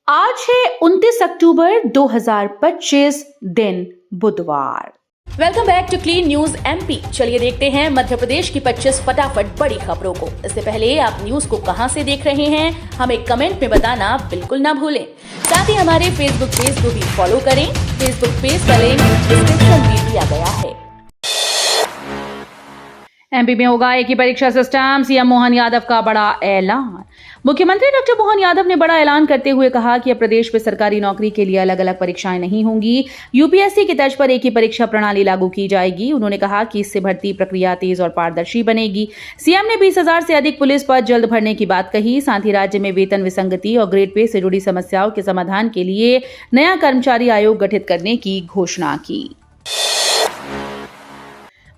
आज है 29 अक्टूबर 2025 दिन बुधवार। Welcome back to clean news MP. चलिए देखते हैं मध्य प्रदेश की 25 फटाफट बड़ी खबरों को। इससे पहले आप न्यूज को कहां से देख रहे हैं हमें कमेंट में बताना बिल्कुल ना भूलें। साथ ही हमारे फेसबुक पेज को भी फॉलो करें। फेसबुक पेज का लिंक डिस्क्रिप्शन में दिया गया है। एमपी में होगा एक ही परीक्षा सिस्टम, सीएम मोहन यादव का बड़ा ऐलान। मुख्यमंत्री डॉक्टर मोहन यादव ने बड़ा ऐलान करते हुए कहा कि अब प्रदेश में सरकारी नौकरी के लिए अलग अलग परीक्षाएं नहीं होंगी। यूपीएससी की तर्ज पर एक ही परीक्षा प्रणाली लागू की जाएगी। उन्होंने कहा कि इससे भर्ती प्रक्रिया तेज और पारदर्शी बनेगी। सीएम ने 20,000 से अधिक पुलिस पद जल्द भरने की बात कही। साथ ही राज्य में वेतन विसंगति और ग्रेड पे से जुड़ी समस्याओं के समाधान के लिए नया कर्मचारी आयोग गठित करने की घोषणा की।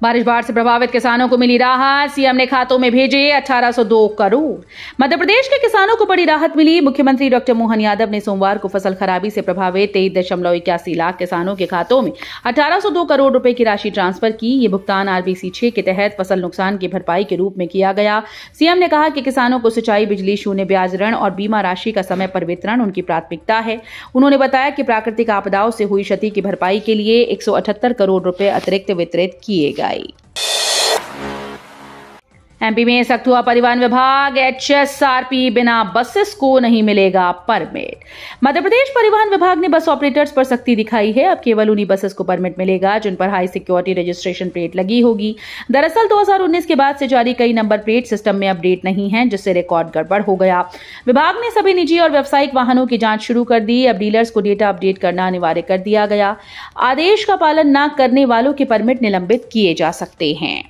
बारिश बाढ़ से प्रभावित किसानों को मिली राहत। सीएम ने खातों में भेजे 1802 करोड़। मध्य प्रदेश के किसानों को बड़ी राहत मिली। मुख्यमंत्री डॉक्टर मोहन यादव ने सोमवार को फसल खराबी से प्रभावित 23.81 लाख किसानों के खातों में 1802 करोड़ रुपए की राशि ट्रांसफर की। ये भुगतान आरबीसी 6 के तहत फसल नुकसान की भरपाई के रूप में किया गया। सीएम ने कहा कि किसानों को सिंचाई, बिजली, शून्य ब्याज ऋण और बीमा राशि का समय पर वितरण उनकी प्राथमिकता है। उन्होंने बताया कि प्राकृतिक आपदाओं से हुई क्षति की भरपाई के लिए 178 करोड़ रुपए अतिरिक्त वितरित किए गए। एमपी में सख्त हुआ परिवहन विभाग। एचएसआरपी बिना बसेस को नहीं मिलेगा परमिट। मध्य प्रदेश परिवहन विभाग ने बस ऑपरेटर्स पर सख्ती दिखाई है। अब केवल उन्हीं बसेस को परमिट मिलेगा जिन पर हाई सिक्योरिटी रजिस्ट्रेशन प्लेट लगी होगी। दरअसल 2019 के बाद से जारी कई नंबर प्लेट सिस्टम में अपडेट नहीं है, जिससे रिकॉर्ड गड़बड़ हो गया। विभाग ने सभी निजी और व्यावसायिक वाहनों की जांच शुरू कर दी। अब डीलर्स को डेटा अपडेट करना अनिवार्य कर दिया गया। आदेश का पालन न करने वालों के परमिट निलंबित किए जा सकते हैं।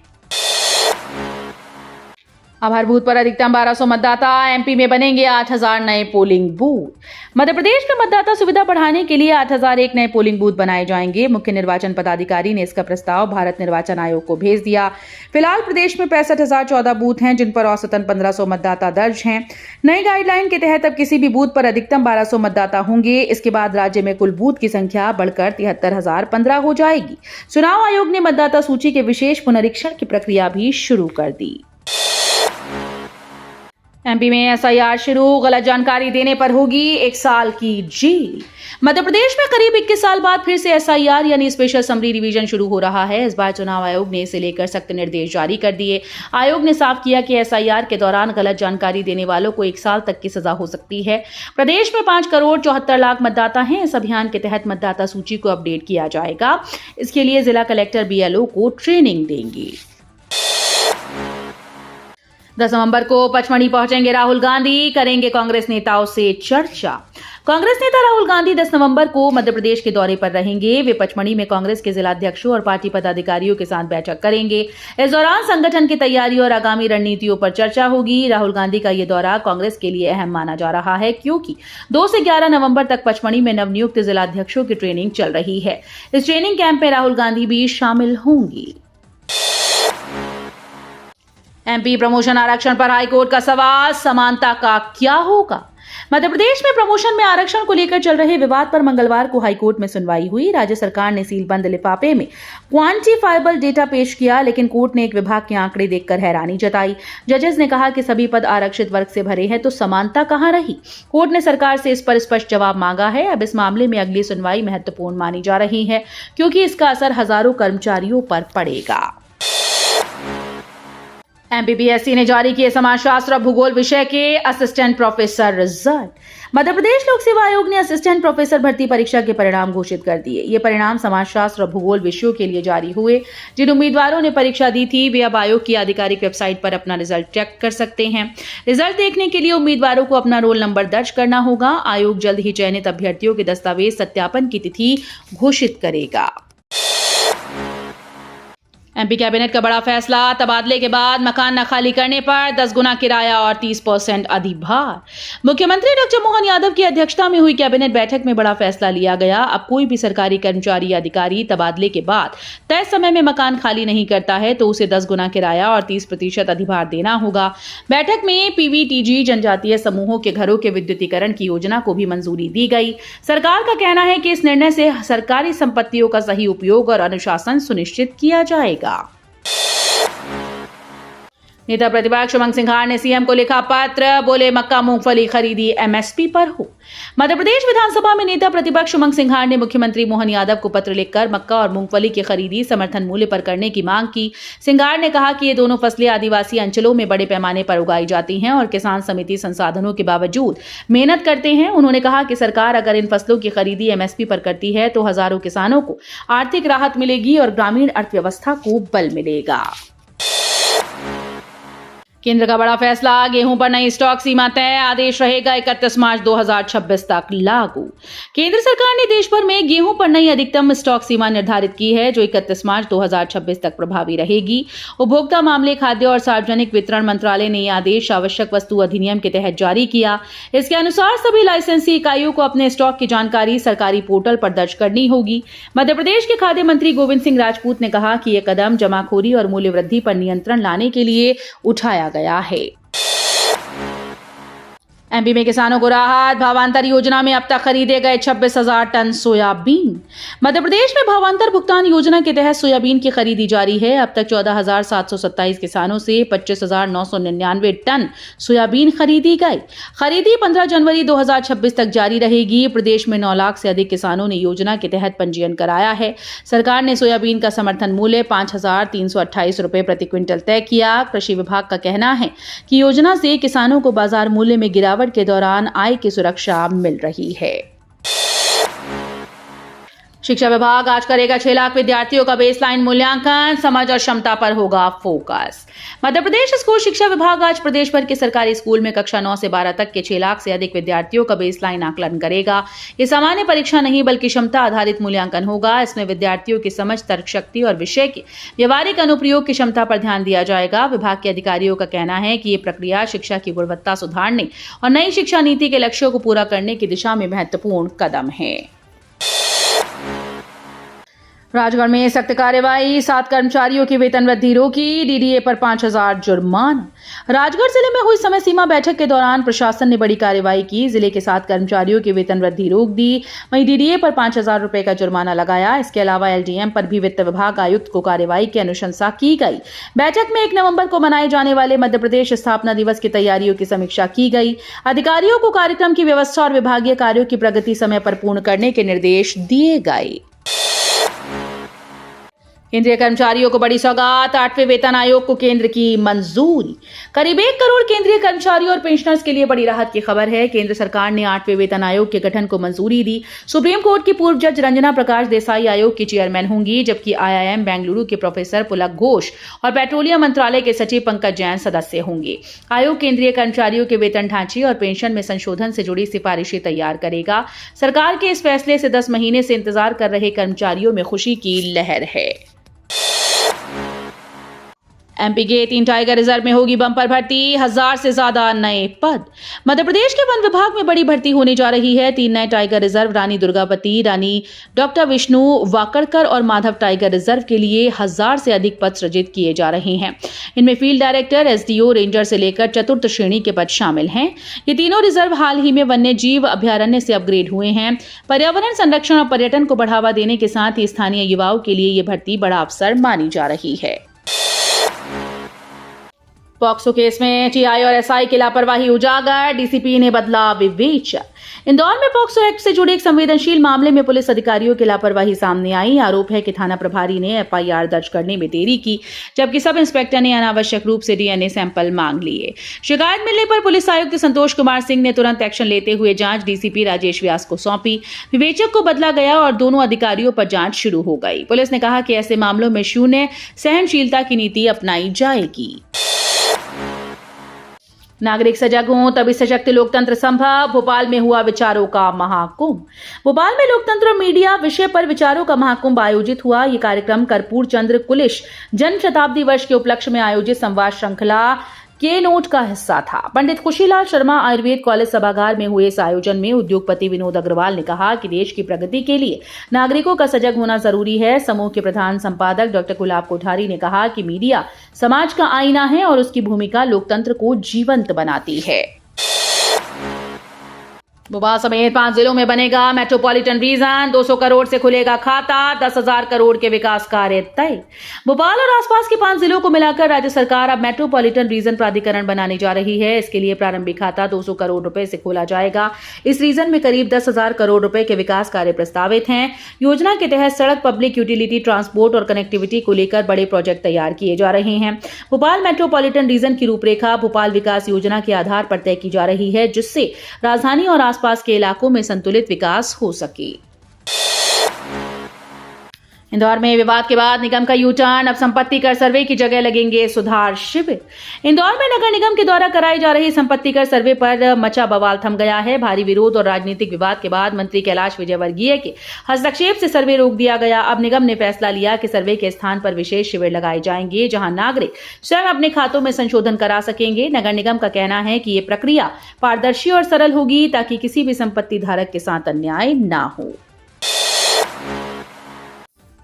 आधार बूथ पर अधिकतम 1200 मतदाता। एमपी में बनेंगे 8,000 नए पोलिंग बूथ। मध्य प्रदेश में मतदाता सुविधा बढ़ाने के लिए 8,001 नए पोलिंग बूथ बनाए जाएंगे। मुख्य निर्वाचन पदाधिकारी ने इसका प्रस्ताव भारत निर्वाचन आयोग को भेज दिया। फिलहाल प्रदेश में 65,014 बूथ हैं, जिन पर औसतन 1,500 मतदाता दर्ज हैं। नई गाइडलाइन के तहत अब किसी भी बूथ पर अधिकतम 1200 मतदाता होंगे। इसके बाद राज्य में कुल बूथ की संख्या बढ़कर 73,015 हो जाएगी। चुनाव आयोग ने मतदाता सूची के विशेष पुनरीक्षण की प्रक्रिया भी शुरू कर दी। एमपी में एसआईआर शुरू। गलत जानकारी देने पर होगी 1 साल की जेल। मध्य प्रदेश में करीब 21 साल बाद फिर से एसआईआर यानी स्पेशल समरी रिवीजन शुरू हो रहा है। इस बार चुनाव आयोग ने इसे लेकर सख्त निर्देश जारी कर दिए। आयोग ने साफ किया कि एसआईआर के दौरान गलत जानकारी देने वालों को 1 साल तक की सजा हो सकती है। प्रदेश में 5 करोड़ 74 लाख मतदाता हैं। इस अभियान के तहत मतदाता सूची को अपडेट किया जाएगा। इसके लिए जिला कलेक्टर बीएलओ को ट्रेनिंग देंगे। 10 नवंबर को पचमढ़ी पहुंचेंगे राहुल गांधी। करेंगे कांग्रेस नेताओं से चर्चा। कांग्रेस नेता राहुल गांधी 10 नवंबर को मध्य प्रदेश के दौरे पर रहेंगे। वे पचमढ़ी में कांग्रेस के जिलाध्यक्षों और पार्टी पदाधिकारियों के साथ बैठक करेंगे। इस दौरान संगठन की तैयारी और आगामी रणनीतियों पर चर्चा होगी। राहुल गांधी का यह दौरा कांग्रेस के लिए अहम माना जा रहा है, क्योंकि 2 से 11 नवंबर तक पचमढ़ी में नवनियुक्त जिलाध्यक्षों की ट्रेनिंग चल रही है। इस ट्रेनिंग कैंप में राहुल गांधी भी शामिल होंगी। एमपी प्रमोशन आरक्षण पर हाईकोर्ट का सवाल। समानता का क्या होगा? मध्य प्रदेश में प्रमोशन में आरक्षण को लेकर चल रहे विवाद पर मंगलवार को हाईकोर्ट में सुनवाई हुई। राज्य सरकार ने सीलबंद लिफाफे में क्वांटिफाइबल डेटा पेश किया, लेकिन कोर्ट ने एक विभाग के आंकड़े देखकर हैरानी जताई। जजेस ने कहा कि सभी पद आरक्षित वर्ग से भरे हैं, तो समानता कहां रही? कोर्ट ने सरकार से इस पर स्पष्ट जवाब मांगा है। अब इस मामले में अगली सुनवाई महत्वपूर्ण मानी जा रही है, क्योंकि इसका असर हजारों कर्मचारियों पर पड़ेगा। एमपीपीएससी ने जारी किए समाजशास्त्र और भूगोल विषय के assistant professor result. Madhya Pradesh लोक सेवा आयोग ने असिस्टेंट प्रोफेसर भर्ती परीक्षा के परिणाम घोषित कर दिए। ये परिणाम समाजशास्त्र और भूगोल विषयों के लिए जारी हुए। जिन उम्मीदवारों ने परीक्षा दी थी, वे अब आयोग की आधिकारिक वेबसाइट पर अपना रिजल्ट चेक कर सकते हैं। रिजल्ट देखने के लिए उम्मीदवारों को अपना रोल नंबर दर्ज करना होगा। आयोग जल्द ही चयनित अभ्यर्थियों के दस्तावेज सत्यापन की तिथि घोषित करेगा। एमपी कैबिनेट का बड़ा फैसला। तबादले के बाद मकान न खाली करने पर 10 गुना किराया और 30% अधिभार। मुख्यमंत्री डॉक्टर मोहन यादव की अध्यक्षता में हुई कैबिनेट बैठक में बड़ा फैसला लिया गया। अब कोई भी सरकारी कर्मचारी या अधिकारी तबादले के बाद तय समय में मकान खाली नहीं करता है तो उसे 10 गुना किराया और 30% अधिभार देना होगा। बैठक में पीवीटीजी जनजातीय समूहों के घरों के विद्युतीकरण की योजना को भी मंजूरी दी गई। सरकार का कहना है कि इस निर्णय से सरकारी संपत्तियों का सही उपयोग और अनुशासन सुनिश्चित किया जाएगा। नेता प्रतिपक्ष उमंग सिंघार ने सीएम को लिखा पत्र, बोले मक्का मूंगफली खरीदी एमएसपी पर हो। मध्य प्रदेश विधानसभा में नेता प्रतिपक्ष उमंग सिंघार ने मुख्यमंत्री मोहन यादव को पत्र लिखकर मक्का और मूंगफली की खरीदी समर्थन मूल्य पर करने की मांग की। सिंघार ने कहा कि ये दोनों फसलें आदिवासी अंचलों में बड़े पैमाने पर उगाई जाती हैं और किसान समिति संसाधनों के बावजूद मेहनत करते हैं। उन्होंने कहा कि सरकार अगर इन फसलों की खरीदी एमएसपी पर करती है तो हजारों किसानों को आर्थिक राहत मिलेगी और ग्रामीण अर्थव्यवस्था को बल मिलेगा। केंद्र का बड़ा फैसला, गेहूं पर नई स्टॉक सीमा तय, आदेश रहेगा 31 मार्च 2026 तक लागू। केंद्र सरकार ने देश भर में गेहूं पर नई अधिकतम स्टॉक सीमा निर्धारित की है जो 31 मार्च 2026 तक प्रभावी रहेगी। उपभोक्ता मामले, खाद्य और सार्वजनिक वितरण मंत्रालय ने यह आदेश आवश्यक वस्तु अधिनियम के तहत जारी किया। इसके अनुसार सभी लाइसेंसी इकाइयों को अपने स्टॉक की जानकारी सरकारी पोर्टल पर दर्ज करनी होगी। मध्य प्रदेश के खाद्य मंत्री गोविंद सिंह राजपूत ने कहा कि यह कदम जमाखोरी और मूल्य वृद्धि पर नियंत्रण लाने के लिए उठाया गया है। एमपी में किसानों को राहत, भावांतर योजना में अब तक खरीदे गए 26,000 टन सोयाबीन। मध्य प्रदेश में भावांतर भुगतान योजना के तहत सोयाबीन की खरीदी जारी है। अब तक 14,727 किसानों से 25,999 टन सोयाबीन खरीदी गई। खरीदी 15 जनवरी 2026 तक जारी रहेगी। प्रदेश में 9 लाख से अधिक किसानों ने योजना के तहत पंजीयन कराया है। सरकार ने सोयाबीन का समर्थन मूल्य 5,328 रुपए प्रति क्विंटल तय किया। कृषि विभाग का कहना है कि योजना से किसानों को बाजार मूल्य में गिरावट के दौरान आय की सुरक्षा मिल रही है। शिक्षा विभाग आज करेगा 6 लाख विद्यार्थियों का बेसलाइन मूल्यांकन, समझ और क्षमता पर होगा फोकस। मध्य प्रदेश स्कूल शिक्षा विभाग आज प्रदेश भर के सरकारी स्कूल में कक्षा 9 से 12 तक के 6 लाख से अधिक विद्यार्थियों का बेसलाइन आकलन करेगा। ये सामान्य परीक्षा नहीं बल्कि क्षमता आधारित मूल्यांकन होगा। इसमें विद्यार्थियों की समझ, तर्क शक्ति और विषय के व्यवहारिक अनुप्रयोग की क्षमता पर ध्यान दिया जाएगा। विभाग के अधिकारियों का कहना है कि ये प्रक्रिया शिक्षा की गुणवत्ता सुधारने और नई शिक्षा नीति के लक्ष्यों को पूरा करने की दिशा में महत्वपूर्ण कदम है। राजगढ़ में सख्त कार्रवाई, 7 कर्मचारियों की वेतन वृद्धि रोकी, डीडीए पर 5,000 जुर्माना। राजगढ़ जिले में हुई समय सीमा बैठक के दौरान प्रशासन ने बड़ी कार्रवाई की। जिले के 7 कर्मचारियों की वेतन वृद्धि रोक दी, वहीं डीडीए पर 5,000 रुपए का जुर्माना लगाया। इसके अलावा एलडीएम पर भी वित्त विभाग आयुक्त को कार्रवाई की अनुशंसा की गई। बैठक में 1 नवंबर को मनाए जाने वाले मध्य प्रदेश स्थापना दिवस की तैयारियों की समीक्षा की गई। अधिकारियों को कार्यक्रम की व्यवस्था और विभागीय कार्यों की प्रगति समय पर पूर्ण करने के निर्देश दिए गए। केंद्रीय कर्मचारियों को बड़ी सौगात, 8वें वेतन आयोग को केंद्र की मंजूरी। करीब 1 करोड़ केंद्रीय कर्मचारियों और पेंशनर्स के लिए बड़ी राहत की खबर है। केंद्र सरकार ने 8वें वेतन आयोग के गठन को मंजूरी दी। सुप्रीम कोर्ट की पूर्व जज रंजना प्रकाश देसाई आयोग की चेयरमैन होंगी, जबकि IIM बेंगलुरु के प्रोफेसर पुलक घोष और पेट्रोलियम मंत्रालय के सचिव पंकज जैन सदस्य होंगे। आयोग केंद्रीय कर्मचारियों के वेतन ढांचे और पेंशन में संशोधन से जुड़ी सिफारिशें तैयार करेगा। सरकार के इस फैसले से 10 महीने से इंतजार कर रहे कर्मचारियों में खुशी की लहर है। एमपी के 3 टाइगर रिजर्व में होगी बम्पर भर्ती, 1000 से ज्यादा नए पद। मध्य प्रदेश के वन विभाग में बड़ी भर्ती होने जा रही है। 3 नए टाइगर रिजर्व रानी दुर्गावती, रानी डॉक्टर विष्णु वाकड़कर और माधव टाइगर रिजर्व के लिए 1000 से अधिक पद सृजित किए जा रहे हैं। इनमें फील्ड डायरेक्टर, एसडीओ, रेंजर से लेकर चतुर्थ श्रेणी के पद शामिल हैं। ये तीनों रिजर्व हाल ही में वन्य जीव अभ्यारण्य से अपग्रेड हुए हैं। पर्यावरण संरक्षण और पर्यटन को बढ़ावा देने के साथ ही स्थानीय युवाओं के लिए ये भर्ती बड़ा अवसर मानी जा रही है। पॉक्सो केस में टीआई और एसआई की लापरवाही उजागर, डीसीपी ने बदला विवेचन। इंदौर में पॉक्सो एक्ट से जुड़े एक संवेदनशील मामले में पुलिस अधिकारियों की लापरवाही सामने आई। आरोप है कि थाना प्रभारी ने एफआईआर दर्ज करने में देरी की, जबकि सब इंस्पेक्टर ने अनावश्यक रूप से डीएनए सैंपल मांग लिए। शिकायत मिलने पर पुलिस आयुक्त संतोष कुमार सिंह ने तुरंत एक्शन लेते हुए जांच डीसीपी राजेश व्यास को सौंपी। विवेचक को बदला गया और दोनों अधिकारियों पर जांच शुरू हो गई। पुलिस ने कहा कि ऐसे मामलों में शून्य सहनशीलता की नीति अपनाई जाएगी। नागरिक सजग हों तभी सशक्त लोकतंत्र संभव, भोपाल में हुआ विचारों का महाकुंभ। भोपाल में लोकतंत्र और मीडिया विषय पर विचारों का महाकुंभ आयोजित हुआ। ये कार्यक्रम कर्पूर चंद्र कुलिश जन्म शताब्दी वर्ष के उपलक्ष्य में आयोजित संवाद श्रृंखला के नोट का हिस्सा था। पंडित खुशीलाल शर्मा आयुर्वेद कॉलेज सभागार में हुए इस आयोजन में उद्योगपति विनोद अग्रवाल ने कहा कि देश की प्रगति के लिए नागरिकों का सजग होना जरूरी है। समूह के प्रधान संपादक डॉक्टर गुलाब कोठारी ने कहा कि मीडिया समाज का आईना है और उसकी भूमिका लोकतंत्र को जीवंत बनाती है। भोपाल समेत 5 जिलों में बनेगा मेट्रोपॉलिटन रीजन, 200 करोड़ से खुलेगा खाता, 10,000 करोड़ के विकास कार्य तय। भोपाल और आसपास के 5 जिलों को मिलाकर राज्य सरकार अब मेट्रोपॉलिटन रीजन प्राधिकरण बनाने जा रही है। इसके लिए प्रारंभिक खाता 200 करोड़ रुपए से खोला जाएगा। इस रीजन में करीब 10,000 करोड़ रुपए के विकास कार्य प्रस्तावित हैं। योजना के तहत सड़क, पब्लिक यूटिलिटी, ट्रांसपोर्ट और कनेक्टिविटी को लेकर बड़े प्रोजेक्ट तैयार किए जा रहे हैं। भोपाल मेट्रोपॉलिटन रीजन की रूपरेखा भोपाल विकास योजना के आधार पर तय की जा रही है, जिससे राजधानी और आसपास के इलाकों में संतुलित विकास हो सके। इंदौर में विवाद के बाद निगम का यू टर्न, अब संपत्ति कर सर्वे की जगह लगेंगे सुधार शिविर। इंदौर में नगर निगम के द्वारा कराई जा रही संपत्ति कर सर्वे पर मचा बवाल थम गया है। भारी विरोध और राजनीतिक विवाद के बाद मंत्री कैलाश विजयवर्गीय के हस्तक्षेप से सर्वे रोक दिया गया। अब निगम ने फैसला लिया कि सर्वे के स्थान पर विशेष शिविर लगाए जाएंगे, जहां नागरिक स्वयं अपने खातों में संशोधन करा सकेंगे। नगर निगम का कहना है कि ये प्रक्रिया पारदर्शी और सरल होगी, ताकि किसी भी संपत्ति धारक के साथ अन्याय न हो।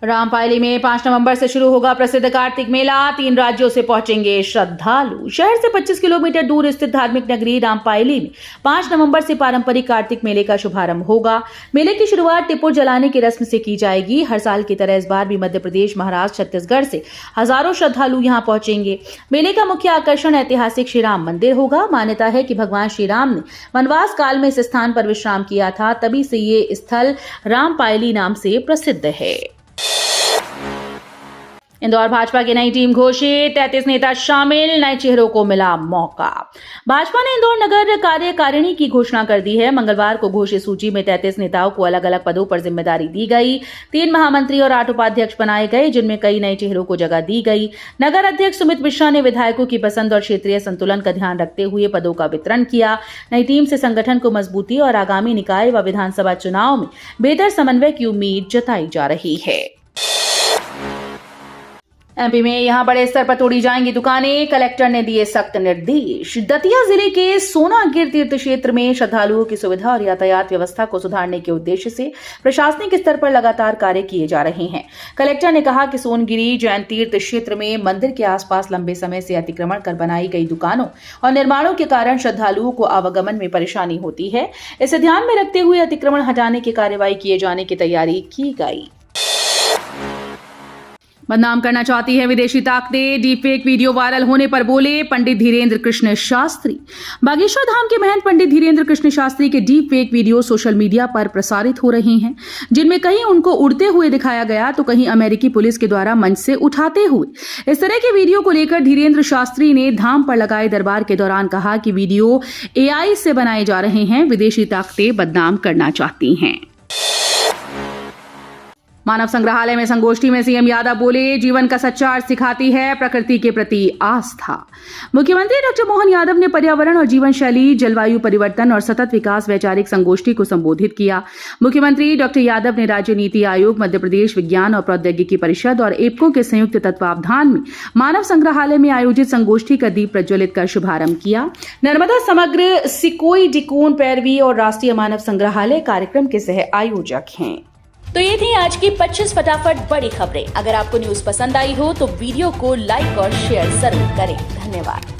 रामपायली में 5 नवंबर से शुरू होगा प्रसिद्ध कार्तिक मेला। 3 राज्यों से पहुंचेंगे श्रद्धालु। शहर से 25 किलोमीटर दूर स्थित धार्मिक नगरी रामपायली में 5 नवंबर से पारंपरिक कार्तिक मेले का शुभारंभ होगा। मेले की शुरुआत टिप्पो जलाने की रस्म से की जाएगी। हर साल की तरह इस बार भी मध्य प्रदेश, महाराष्ट्र, छत्तीसगढ़ से हजारों श्रद्धालु यहां पहुंचेंगे। मेले का मुख्य आकर्षण ऐतिहासिक श्री राम मंदिर होगा। मान्यता है कि भगवान श्री राम ने वनवास काल में इस स्थान पर विश्राम किया था, तभी से ये स्थल रामपायली नाम से प्रसिद्ध है। इंदौर भाजपा की नई टीम घोषित, 33 नेता शामिल, नए चेहरों को मिला मौका। भाजपा ने इंदौर नगर कार्यकारिणी की घोषणा कर दी है। मंगलवार को घोषित सूची में 33 नेताओं को अलग अलग पदों पर जिम्मेदारी दी गई। 3 महामंत्री और 8 उपाध्यक्ष बनाए गए, जिनमें कई नए चेहरों को जगह दी गई। नगर अध्यक्ष सुमित मिश्रा ने विधायकों की पसंद और क्षेत्रीय संतुलन का ध्यान रखते हुए पदों का वितरण किया। नई टीम से संगठन को मजबूती और आगामी निकाय व विधानसभा चुनाव में बेहतर समन्वय की उम्मीद जताई जा रही है। एमपी में यहां बड़े स्तर पर तोड़ी जाएंगी दुकानें, कलेक्टर ने दिए सख्त निर्देश। दतिया जिले के सोनागिर तीर्थ क्षेत्र में श्रद्धालुओं की सुविधा और यातायात व्यवस्था को सुधारने के उद्देश्य से प्रशासनिक स्तर पर लगातार कार्य किए जा रहे हैं। कलेक्टर ने कहा कि सोनगिरी जैन तीर्थ क्षेत्र में मंदिर के आसपास लंबे समय से अतिक्रमण कर बनाई गई दुकानों और निर्माणों के कारण श्रद्धालुओं को आवागमन में परेशानी होती है। इसे ध्यान में रखते हुए अतिक्रमण हटाने की कार्रवाई किए जाने की तैयारी की गई। बदनाम करना चाहती है विदेशी ताकतें, डीपफेक वीडियो वायरल होने पर बोले पंडित धीरेन्द्र कृष्ण शास्त्री। बागेश्वर धाम के महंत पंडित धीरेन्द्र कृष्ण शास्त्री के डीपफेक वीडियो सोशल मीडिया पर प्रसारित हो रहे हैं, जिनमें कहीं उनको उड़ते हुए दिखाया गया तो कहीं अमेरिकी पुलिस के द्वारा मंच से उठाते हुए। इस तरह के वीडियो को लेकर धीरेन्द्र शास्त्री ने धाम पर लगाए दरबार के दौरान कहा कि वीडियो AI से बनाए जा रहे हैं, विदेशी ताकतें बदनाम करना चाहती हैं। मानव संग्रहालय में संगोष्ठी में सीएम यादव बोले, जीवन का सच्चा अर्थ सिखाती है प्रकृति के प्रति आस्था। मुख्यमंत्री डॉक्टर मोहन यादव ने पर्यावरण और जीवन शैली, जलवायु परिवर्तन और सतत विकास वैचारिक संगोष्ठी को संबोधित किया। मुख्यमंत्री डॉक्टर यादव ने राज्य नीति आयोग, मध्य प्रदेश विज्ञान और प्रौद्योगिकी परिषद और एप्को के संयुक्त तत्वावधान में मानव संग्रहालय में आयोजित संगोष्ठी का दीप प्रज्वलित कर शुभारंभ किया। नर्मदा समग्र, सिकोई डिकोन पैरवी और राष्ट्रीय मानव संग्रहालय कार्यक्रम के सह आयोजक हैं। तो ये थी आज की 25 फटाफट बड़ी खबरें। अगर आपको न्यूज पसंद आई हो तो वीडियो को लाइक और शेयर जरूर करें। धन्यवाद।